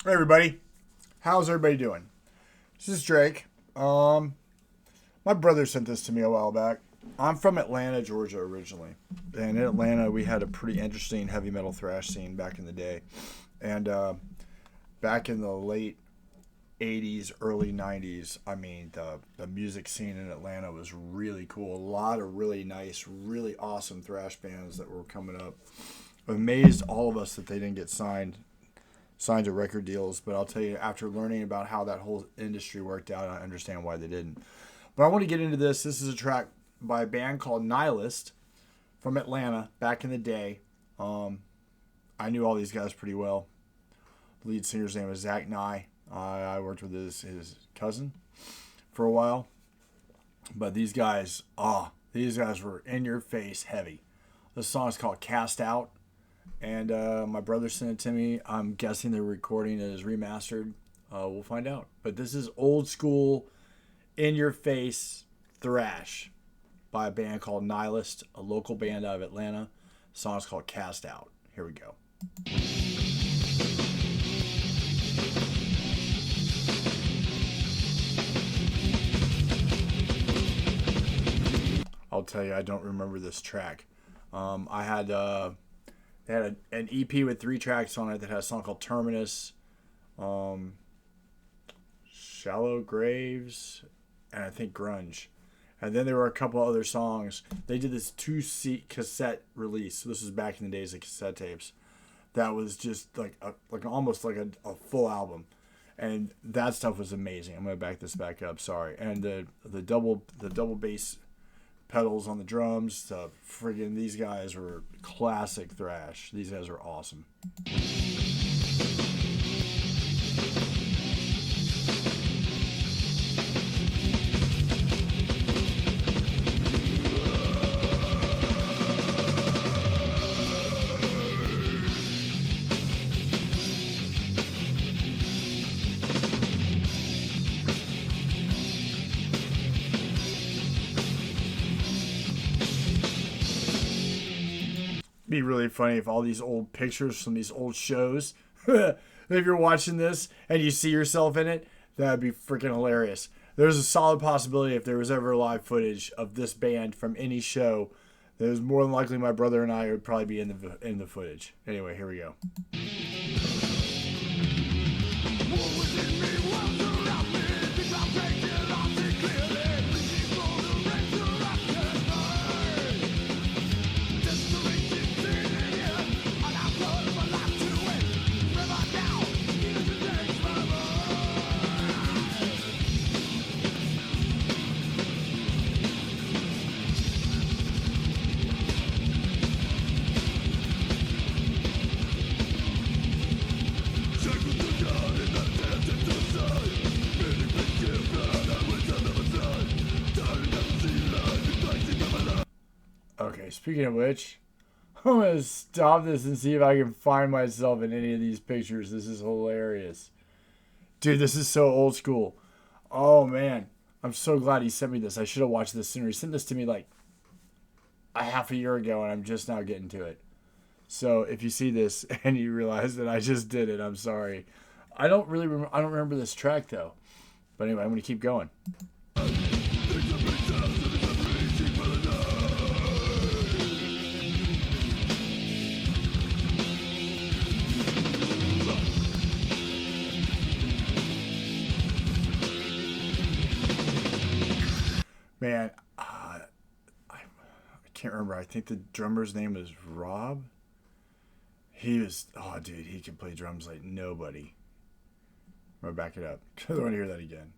Hey everybody, how's everybody doing? This is Drake. My brother sent this to me a while back. I'm from Atlanta, Georgia originally, and in Atlanta we had a pretty interesting heavy metal thrash scene back in the day, and back in the late '80s, early '90s. I mean, the music scene in Atlanta was really cool. A lot of really nice, really awesome thrash bands that were coming up. Amazed all of us that they didn't get signed to record deals, but I'll tell you, after learning about how that whole industry worked out, I understand why they didn't. But I want to get into this. This is a track by a band called NIHILIST from Atlanta back in the day. I knew all these guys pretty well. The lead singer's name was Zach Nye. I worked with his cousin for a while. But these guys were in your face heavy. This song is called Cast Out. And my brother sent it to me. I'm guessing the recording is remastered. We'll find out. But this is old school, in your face thrash by a band called NIHILIST, a local band out of Atlanta. The song is called Cast Out. Here we go. I'll tell you, I don't remember this track. They had an EP with 3 tracks on it that had a song called Terminus, Shallow Graves, and I think Grunge. And then there were a couple other songs. They did this 2 cassette release. So this was back in the days of cassette tapes. That was just almost like a full album. And that stuff was amazing. I'm gonna back this back up. Sorry. And the double bass pedals on the drums. Friggin' these guys were classic thrash. These guys were awesome. Be really funny if all these old pictures from these old shows, if you're watching this and you see yourself in it, that'd be freaking hilarious. There's a solid possibility if there was ever live footage of this band from any show, there's more than likely my brother and I would probably be in the footage. Anyway, here we go. Okay, speaking of which, I'm going to stop this and see if I can find myself in any of these pictures. This is hilarious. Dude, this is so old school. Oh, man. I'm so glad he sent me this. I should have watched this sooner. He sent this to me like a half a year ago, and I'm just now getting to it. So if you see this and you realize that I just did it, I'm sorry. I don't remember this track, though. But anyway, I'm going to keep going. Man, I can't remember. I think the drummer's name was Rob. Dude, he can play drums like nobody. I'm going to back it up. I don't want to hear that again.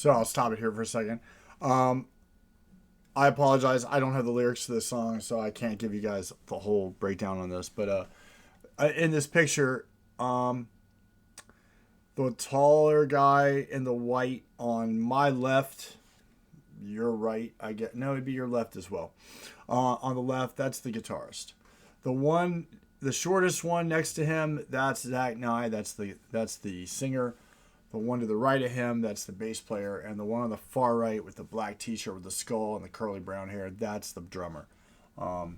So I'll stop it here for a second. I apologize. I don't have the lyrics to this song, so I can't give you guys the whole breakdown on this. But in this picture, the taller guy in the white on my left, your right, I get. No, it'd be your left as well. On the left, that's the guitarist. The shortest one next to him, that's Zach Nye. That's the singer. The one to the right of him, that's the bass player. And the one on the far right with the black t-shirt with the skull and the curly brown hair, that's the drummer. Oh,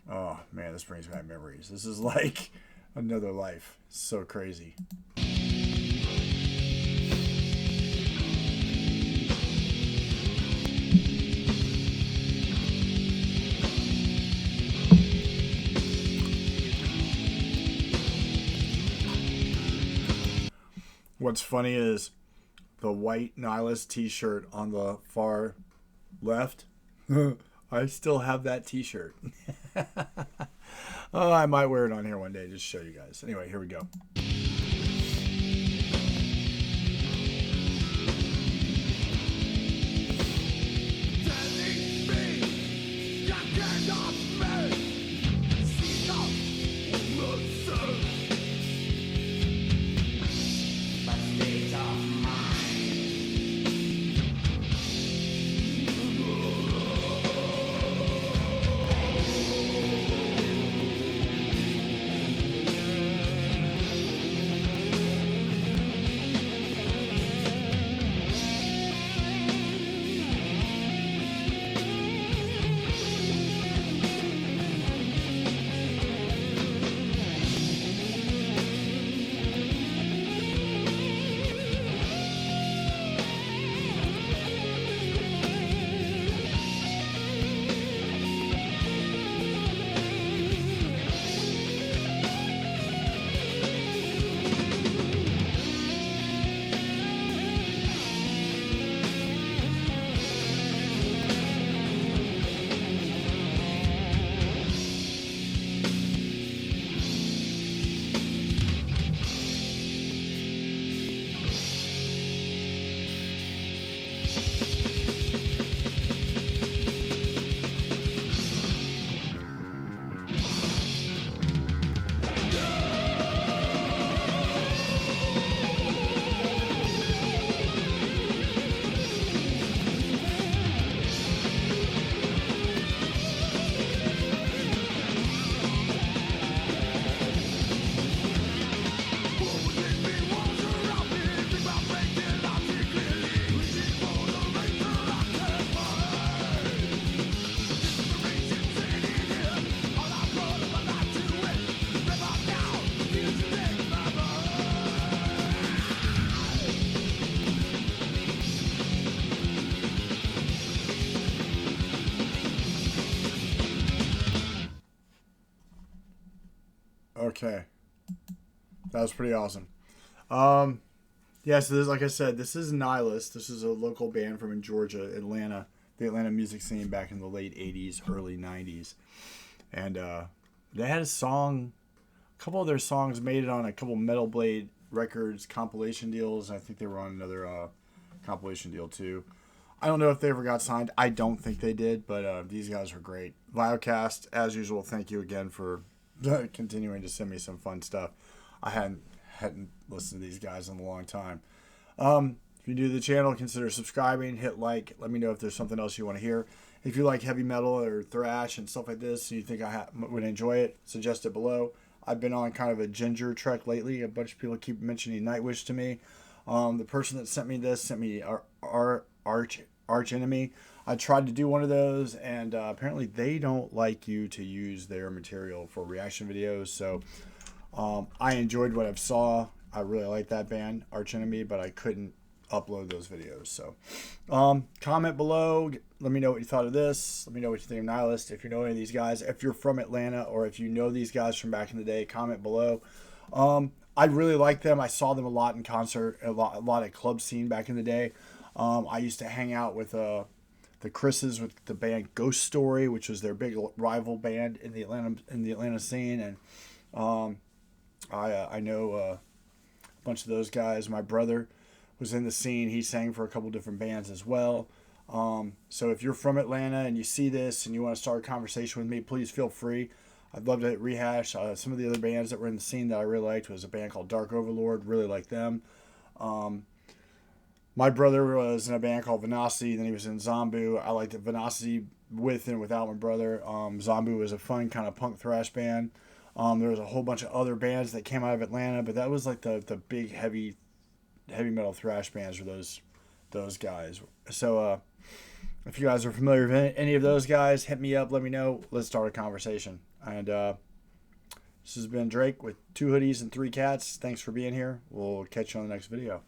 man, this brings back memories. This is like another life. So crazy. What's funny is the white Nihilist t-shirt on the far left. I still have that t-shirt. Oh, I might wear it on here one day just to show you guys. Anyway, here we go. Okay. That was pretty awesome. Yeah, so this, like I said, this is NIHILIST. This is a local band from Georgia, Atlanta, the Atlanta music scene back in the late 80s, early 90s. And they had a couple of their songs made it on a couple Metal Blade Records compilation deals. I think they were on another compilation deal too. I don't know if they ever got signed. I don't think they did, but these guys were great. Viocast, as usual, thank you again for continuing to send me some fun stuff. I hadn't listened to these guys in a long time. If you're new to the channel, consider subscribing, hit like, let me know if there's something else you want to hear. If you like heavy metal or thrash and stuff like this, and you think I would enjoy it, suggest it below. I've been on kind of a ginger trek lately. A bunch of people keep mentioning Nightwish to me. The person that sent me this sent me our arch enemy. I tried to do one of those, and apparently they don't like you to use their material for reaction videos. So I enjoyed what I saw. I really like that band, Arch Enemy, but I couldn't upload those videos. So comment below. Let me know what you thought of this. Let me know what you think of NIHILIST. If you know any of these guys, if you're from Atlanta, or if you know these guys from back in the day, comment below. I really like them. I saw them a lot in concert, a lot at club scene back in the day. I used to hang out with the Chris's with the band Ghost Story, which was their big rival band in the Atlanta scene, and I know a bunch of those guys. My brother was in the scene. He sang for a couple different bands as well. So if you're from Atlanta and you see this and you want to start a conversation with me, please feel free. I'd love to rehash some of the other bands that were in the scene that I really liked. Was a band called Dark Overlord. Really liked them. My brother was in a band called Venasi. Then he was in Zombu. I liked Venasi with and without my brother. Zombu was a fun kind of punk thrash band. There was a whole bunch of other bands that came out of Atlanta, but that was like the big heavy metal thrash bands were those guys. So if you guys are familiar with any of those guys, hit me up. Let me know. Let's start a conversation. And this has been Drake with 2 hoodies and 3 cats. Thanks for being here. We'll catch you on the next video.